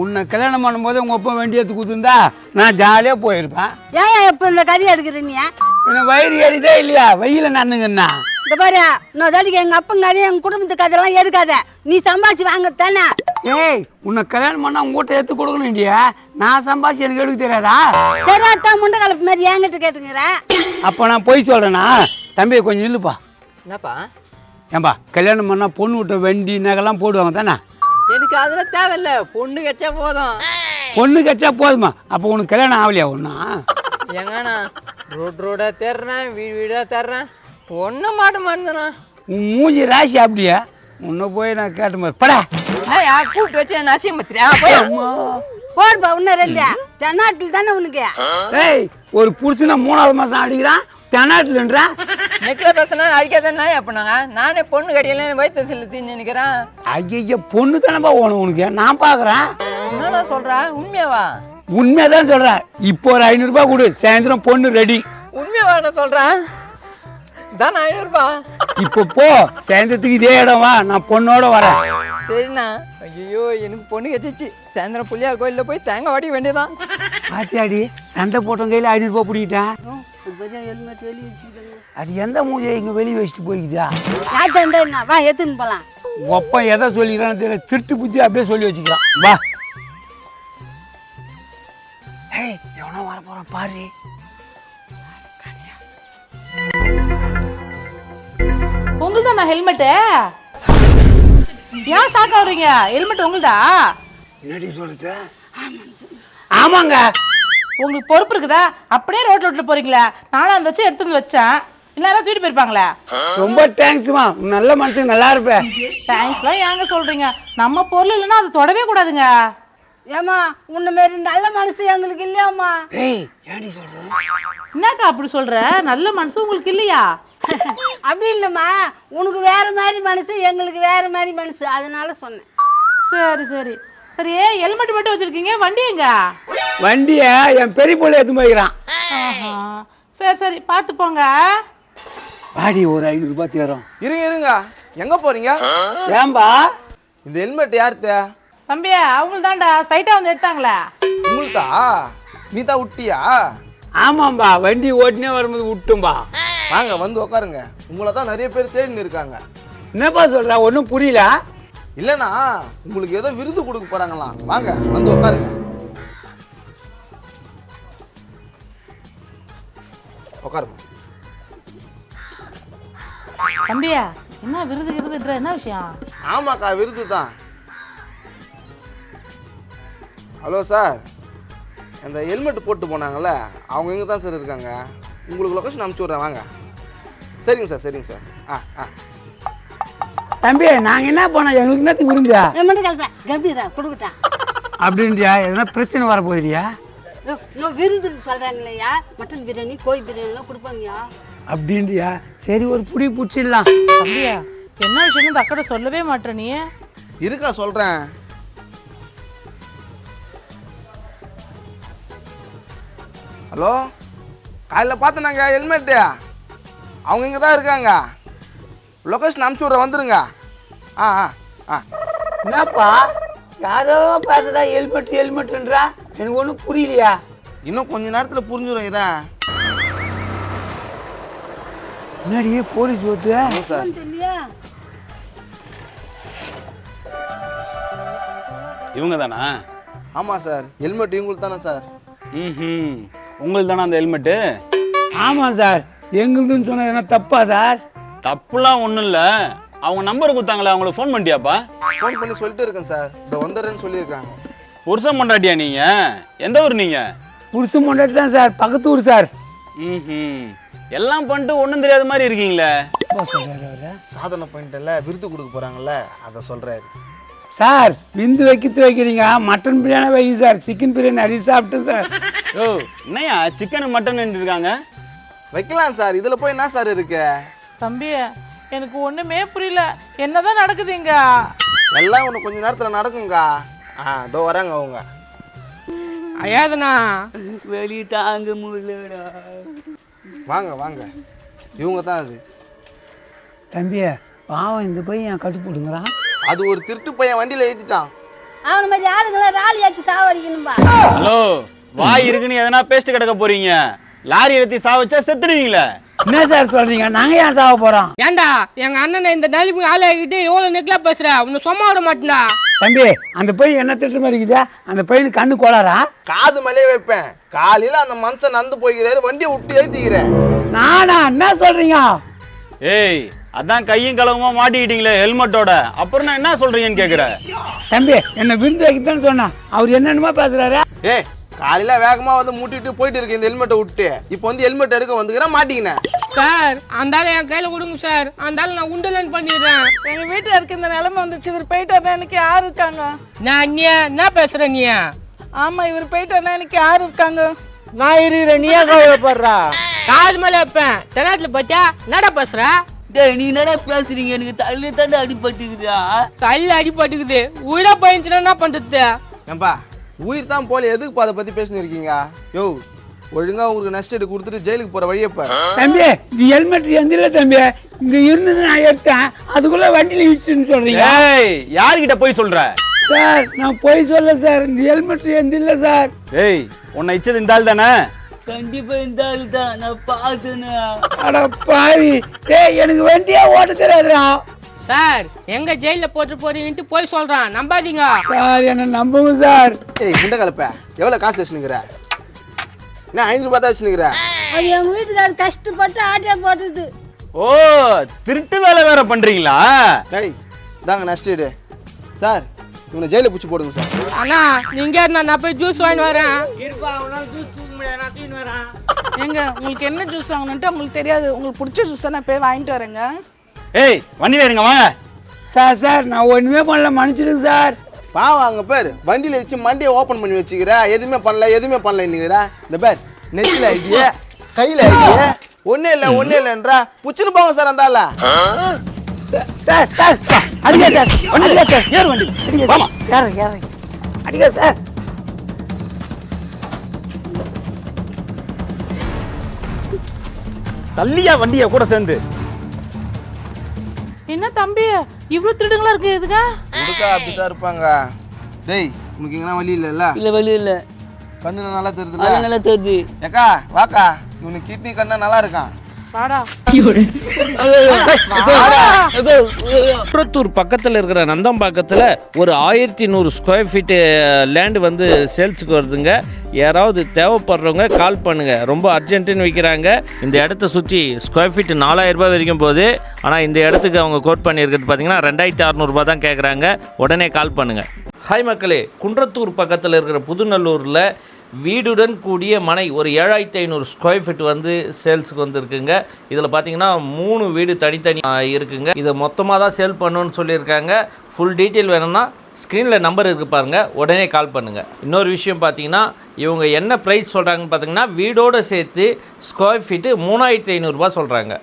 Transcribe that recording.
உன்னை கல்யாணம் பண்ணும்போது உங்க அப்பா வண்டி எடுத்து கொடுத்துருந்தா நான் ஜாலியா போயிருப்பேன். ஏன் எப்ப இந்த கதையை எடுக்கிற நீ? என்ன வயிறு எரிதா இல்லையா? வெயில நடந்துங்கண்ணா. இந்த பாரு, இன்னொரு தாடிக்கு எங்க அப்பன் கதையை எங்க குடும்பத்து கதையெல்லாம் எடுக்காத. நீ சம்பாதிச்சு வாங்க தானே. ஏய், உன்னை கல்யாணம் பண்ணா உங்ககிட்ட எடுத்து கொடுக்கணும் இல்லையா? நான் சம்பாதிச்சு எனக்கு எடுக்க தெரியாதா? தெரியாதா முண்டை கலப்பு மாதிரி என்கிட்ட கேட்டுங்கிற? அப்ப நான் போய் சொல்றேனா? தம்பி கொஞ்சம் இல்லப்பா. என்னப்பா? ஏன்பா கல்யாணம் பண்ணா பொண்ணு விட்ட வண்டி நகைலாம் போடுவாங்க தானே? எனக்கு அதெல்லாம் தேவையில்ல, பொண்ணு கச்சா போதும். பொண்ணு கச்சா போதுமா? அப்ப உனக்கு கல்யாணம் ஆகலையா ஒன்னா? எங்கண்ணா ரோடா தேடுறேன், வீடு வீடா தேடுறேன், ஒன்னும் மாட்ட மாட்டேனா. உன் மூஞ்சி ராசி அப்படியா? உன்னை போய் நான் கேட்ட மாதிரி படா. கூப்பிட்டு வச்சு நசிமத்திரியா போடுப்பா இன்னும் ரெண்டு. தென்னாட்டில் தானே உனக்கு? ஏய், ஒரு புருஷனை 3வது மாசம் அடிக்கிறான், தென்னாட்டுலன்றா. நெக்ல பேசினா அடிக்காதன்னா எப்பனாங்க? நானே பொண்ணு கடையில வயிற்று தின்னு நினைக்கிறேன். ஐயா பொண்ணு தானப்பா ஓணும் உனக்கு, நான் பாக்குறேன். என்னடா சொல்ற? உண்மையாவா? உண்மையாதான் சொல்றேன். இப்போ ஒரு 500 ரூபாய் கொடு, சாயந்தரம் பொண்ணு ரெடி. உண்மையாவா நான் சொல்றேன்? தானே 500 ரூபாய். இப்போ போ, சாயந்தரத்துக்கு இதே இடம் வா, நான் பொண்ணோட வரேன். சரிண்ணா. ஐயோ எனக்கு பொண்ணு கச்சிச்சு. சாயந்தரம் புள்ளியார் கோயில்ல போய் தேங்காய் வாடி வேண்டியதான். ஆச்சாடி சண்டை போட்டவங்க கையில 500 ரூபாய் பிடிக்கிட்டேன். அது எந்த மூஞ்சியை இங்க வெளியே வச்சுட்டு போய்க்குதா? வா எடுத்துன்னு போலாம். ஒப்ப எதை சொல்லிக்கிறான்னு தெரியல, திருட்டு புத்தி அப்படியே சொல்லி வச்சுக்கிறான். வா. ஏய், எவனோ வர போறான் பாரு. உங்களுதா ஹெல்மெட்டு? ஏன் ஷாக் ஆகுறீங்க? ஹெல்மெட் உங்களுதா? என்னடி சொல்லுது? ஆமாங்க. உங்களுக்கு பொறுப்பு இருக்குதா? அப்படியே ரோட்ல போறீங்களா? நானும் அந்த வச்சு எடுத்து வச்சேன், எல்லாரும் தூக்கிட்டு போயிருப்பாங்களே. ரொம்ப தேங்க்ஸ்மா, நல்ல மனுஷன், நல்லா இருப்பேன். தேங்க்ஸ்லாம் ஏங்க சொல்றீங்க? நம்ம பொருள் இல்லைன்னா அது தொடவே கூடாதுங்க. ஏமா உன்ன மாரி நல்ல மனசு எங்களுக்கு இல்லையாமா? ஏய், ஏன்டி சொல்ற? என்னக்கா அப்படி சொல்ற? நல்ல மனசு உங்களுக்கு இல்லையா? அப்படி இல்லம்மா, உனக்கு வேற மாதிரி மனசு, எங்களுக்கு வேற மாதிரி மனசு, அதனால சொன்னேன். சரி சரி சரி. ஹெல்மெட் மட்டும் வச்சிருக்கீங்க, வண்டி எங்க? வண்டிய என் பெரிய பொண்ணு எடுத்து போய்க்கிறான். சரி சரி பார்த்து போங்க. பாடி ஒரு 500 ரூபாய் தேரும். இருங்க, எங்க போறீங்க? ஏன்பா? இந்த ஹெல்மெட் யாருத்த? தம்பி அவங்க தான்டா, சைட்டா வந்து எடுத்தாங்களே. உங்களுதா? நீ தான் விட்டியா? ஆமாம்பா, வண்டி ஓட்டினே வரும்போது விட்டும்பா. வாங்க வந்து உட்காருங்க. உங்களை தான் நிறைய பேர் தேடின்னு இருக்காங்க. என்னப்பா சொல்ற? ஒன்னும் புரியல. இல்லனா உங்களுக்கு ஏதோ விருது கொடுக்க போறாங்களாம். வாங்க வந்து உட்காருங்க. உட்காருங்க. தம்பியா என்ன விருதுன்ற என்ன விஷயம்? ஆமாக்கா, விருது தான். ஹலோ சார், அந்த ஹெல்மெட் போட்டு போனாங்கல்ல, அவங்க எங்கே தான் சார் இருக்காங்க. உங்களுக்கு லொக்கேஷன் அனுப்பிச்சி விட்றேன், வாங்க. சரிங்க சார். தம்பி நாங்க என்ன பண்ணோம்? எங்களுக்கு என்னத்துக்கு விரும்பியா? கம்பீரா கொடுக்கட்டா அப்படின்றியா? எதனா பிரச்சனை வர போயிரியா? விருதுன்னு சொல்றாங்களையா, மட்டன் பிரியாணி, கோழி பிரியாணி எல்லாம் கொடுப்பாங்கயா. அப்படின்றியா? சரி, ஒரு புடி புடிச்சிடலாம். தம்பியா என்ன விஷயம் அக்கட சொல்லவே மாட்டே நீ? இருக்கா சொல்றேன். ஹலோ, காலையில் பார்த்தேனாங்க ஹெல்மெட்டு, அவங்க இங்கே தான் இருக்காங்க. லொக்கேஷன் அனுப்பிச்சி விட்ற, வந்துருங்க. என்னப்பா யாரோ பார்த்ததா ஹெல்மெட்ன்றா? எனக்கு ஒன்றும் புரியலையா? இன்னும் கொஞ்ச நேரத்தில் புரிஞ்சுடும். இரேன் முன்னாடியே போலீஸ் ஓத்து சார். இவங்க தானா? ஆமாம் சார், ஹெல்மெட் இவங்களுக்கு தானே சார்? உங்களுக்கு தானே அந்த ஹெல்மெட்டு? ஆமாம் சார். எங்களுதுன்னு சொன்னா என்ன தப்பா சார்? தப்புலாம் ஒன்றும் இல்லை. அவங்க நம்பர் கொடுத்தாங்களே, அவங்களுக்கு ஃபோன் பண்ணிட்டியாப்பா? ஃபோன் பண்ணி சொல்லிட்டு இருக்கேன் சார், இந்த வந்துடுறேன்னு சொல்லியிருக்காங்க. புருஷன் பொண்டாட்டியா நீங்க? எந்த ஊர் நீங்க? புருஷன் பொண்டாட்டி தான் சார், பக்கத்து ஊர் சார். எல்லாம் பண்ணிட்டு ஒன்றும் தெரியாத மாதிரி இருக்கீங்களே. சாதனை பண்ணிட்டல, விருது கொடுக்க போறாங்கல்ல, அதை சொல்றாரு சார். விந்து வைக்கிறீங்க, மட்டன் பிரியாணி வைக்க சார். சிக்கன் பிரியாணி நிறைய சாப்பிட்டேன் சார். ஓ, என்னையா சிக்கன் மட்டன் இருக்காங்க? வைக்கலாம் சார், இதுல போய் என்ன சார் இருக்கு? தம்பி எனக்கு ஒண்ணுமே புரியல, என்னதான் நடக்குது இங்க? எல்லாம் ஒண்ணு கொஞ்ச நேரத்துல நடக்குங்க. இதோ வராங்க அவங்க. ஐயாதனா வெளியே தாங்க முடியலடா. வாங்க, இவங்க தான் அது. தம்பிய பாவம், இந்த பையன் கட்டு போடுங்கிறான். அது ஒரு திருட்டு பையன் வண்டியில ஏத்திட்டான். அவன மாதிரி ஆளுங்களை ராலி ஏற்றி சாவடிக்கணும்பா. ஹலோ, வாய் இருக்குன்னு எதனா பேஸ்ட் கிடக்க போறீங்க. லாரி ஏத்தி சாவச்சா செத்துடுவீங்களே. என்ன சார் சொல்றீங்க? நாங்க ஏன் சாவ போறோம்? ஏண்டா எங்க அண்ணனை இந்த நிலைமைக்கு ஆளாகிட்டு எவ்வளவு நெக்லா பேசுற, உன்னை சும்மா விட மாட்டேன்டா. தம்பி, அந்த பையன் என்ன திட்டு மாதிரி இருக்குதா? அந்த பையனுக்கு கண்ணு கோளாரா? காது மேலே வைப்பேன். காலையில அந்த மனுஷன் நடந்து போய்கிறாரு, வண்டியை விட்டு ஏத்திக்கிறேன். நானா? என்ன சொல்றீங்க? ஏய், அதான் கையும் களவுமா மாட்டிக்கிட்டீங்களே ஹெல்மெட்டோட, அப்புறம் நான் என்ன சொல்றீங்கன்னு கேக்குறேன். தம்பி, என்ன விருந்து வைக்கத்தான் சொன்னா அவர் என்னென்னமா பேசுறாரு? ஏய், காலையில வேகமா வந்து மூட்டிட்டு போயிட்டு இருக்கு இந்த ஹெல்மெட்டை விட்டு. இப்போ வந்து ஹெல்மெட் எடுக்க வந்துக்கிறேன், மாட்டிக்கினேன். சார் அந்த ஆளை என் கையில கொடுங்க சார், அந்த ஆளை நான் உண்டலன்னு பண்ணிடுறேன். எங்க வீட்டுல இருக்க இந்த நிலைமை வந்துச்சு. இவர் போயிட்டு எனக்கு யாரு இருக்காங்க? நான் நீ என்ன பேசுற நீ? ஆமா, இவர் போயிட்டு எனக்கு யாரு இருக்காங்க? நான் இருக்கிறேன், நீ ஏன் கவலைப்படுறா? காது மேல வைப்பேன். தெனாத்துல பாத்தியா என்னடா பேசுற? டேய், நீ என்னடா பேசுறீங்க? எனக்கு தள்ளி தாண்டா அடிபட்டுக்குதா. தள்ளி அடிபட்டுக்குது, உயிரா போயிடுச்சுன்னா என்ன பண்றது? ஏன்பா, உயிர் தான் போல எதுக்கு அதை பத்தி பேசினு இருக்கீங்க? யோ, ஒழுங்கா உங்களுக்கு நஷ்டம் கொடுத்துட்டு ஜெயிலுக்கு போற வழியை பாரு. தம்பி, இந்த ஹெல்மெட் எந்திர தம்பி, இங்க இருந்து நான் எடுத்தேன், அதுக்குள்ள வண்டியில இடிச்சுன்னு சொல்றீங்க. ஏய், யார்கிட்ட போய் சொல்ற? சார், நான் போய் சொல்ல சார், இந்த ஹெல்மெட் எந்திர சார். ஏய், உன்னை இச்சது இந்த ஆள் தானே? கண்டிப்பா இந்த ஆள் தான், நான் பார்த்தேன்னு. அட பாவி, டேய் எனக்கு வண்டியே ஓட்ட தெரியாதுடா. சார் எங்க ஜெயில போட்டு போறீங்கன்ட்டு போய் சொல்றான், நம்பாதீங்க. சார், என்ன நம்புங்க சார். ஏய், குண்டை கலப்ப, எவ்வளவு காசு வச்சுனுக்குற? என்ன 500 ரூபாய் தான் வச்சுனுக்குற? அது எங்க வீட்டுக்காரர் கஷ்டப்பட்டு ஆட்டியா போட்டுது. ஓ, திருட்டு வேலை வேற பண்றீங்களா? டேய், தாங்க நஷ்டம். சார், இவனை ஜெயில பிடிச்சி போடுங்க சார். அண்ணா நீங்க நான் போய் ஜூஸ் வாங்கி வரேன். ஏங்க, உங்களுக்கு என்ன ஜூஸ் வாங்கணும்ட்டு உங்களுக்கு தெரியாது. உங்களுக்கு பிடிச்ச ஜூஸ் தான் நான் போய் வாங்கிட்டு வரேங்க. ஏய், வண்டியில இருங்க, வாங்க. சார், நான் ஒண்ணுமே பண்ணல, மன்னிச்சிடுங்க சார். பாவம், அங்க பேர் வண்டியில வச்சு மண்டியை ஓபன் பண்ணி வச்சுக்கிற, எதுவுமே பண்ணல இன்னைக்குறா. இந்த பேர் நெத்தில ஐடியா, கையில ஐடியா, ஒன்னே இல்லன்றா. புச்சுன்னு போங்க சார் அந்த ஆள. சார், அடிங்க சார், அடிங்க சார், ஏறு வண்டி, அடிங்க சார், ஏறு, அடிங்க சார். தள்ளியா வண்டிய கூட சேர்ந்து. என்ன தம்பி இவ்வளவு திருடுங்களா இருக்கு இதுங்க? உடுக்கா அப்படிதான் இருப்பாங்க. டேய், உனக்கு எங்கன்னா வழி இல்ல? இல்ல வழி இல்ல, கண்ணு நல்லா தெரியுதுல? நல்லா தெரியுது. ஏக்கா வாக்கா, இவனுக்கு கிட்னி கண்ணா நல்லா இருக்கான். வாடா. குன்றத்தூர் பக்கத்தில் இருக்கிற நந்தம்பாக்கத்தில் ஒரு 1100 ஸ்கொயர் ஃபீட்டு லேண்டு வந்து சேல்ஸுக்கு வருதுங்க. யாராவது தேவைப்படுறவங்க கால் பண்ணுங்கள், ரொம்ப அர்ஜென்ட்டுன்னு விற்கிறாங்க. இந்த இடத்த சுற்றி ஸ்கொயர் ஃபீட்டு 4000 ரூபாய் வரைக்கும் போகுது. ஆனால் இந்த இடத்துக்கு அவங்க கோட் பண்ணியிருக்கிறது பார்த்தீங்கன்னா 2600 ரூபா தான் கேட்குறாங்க. உடனே கால் பண்ணுங்கள். ஹாய் மக்களே, குன்றத்தூர் பக்கத்தில் இருக்கிற புதுநல்லூரில் வீடுடன் கூடிய மனை ஒரு 7500 ஸ்கொயர் ஃபீட் வந்து சேல்ஸுக்கு வந்துருக்குங்க. இதில் பார்த்தீங்கன்னா 3 வீடு தனித்தனி இருக்குங்க. இதை மொத்தமாக தான் சேல் பண்ணணுன்னு சொல்லியிருக்காங்க. ஃபுல் டீட்டெயில் வேணும்னா ஸ்க்ரீனில் நம்பர் இருக்குது பாருங்கள், உடனே கால் பண்ணுங்கள். இன்னொரு விஷயம் பார்த்தீங்கன்னா, இவங்க என்ன ப்ரைஸ் சொல்கிறாங்கன்னு பார்த்தீங்கன்னா வீடோடு சேர்த்து ஸ்கொயர் ஃபீட்டு 3500 ரூபா சொல்கிறாங்க.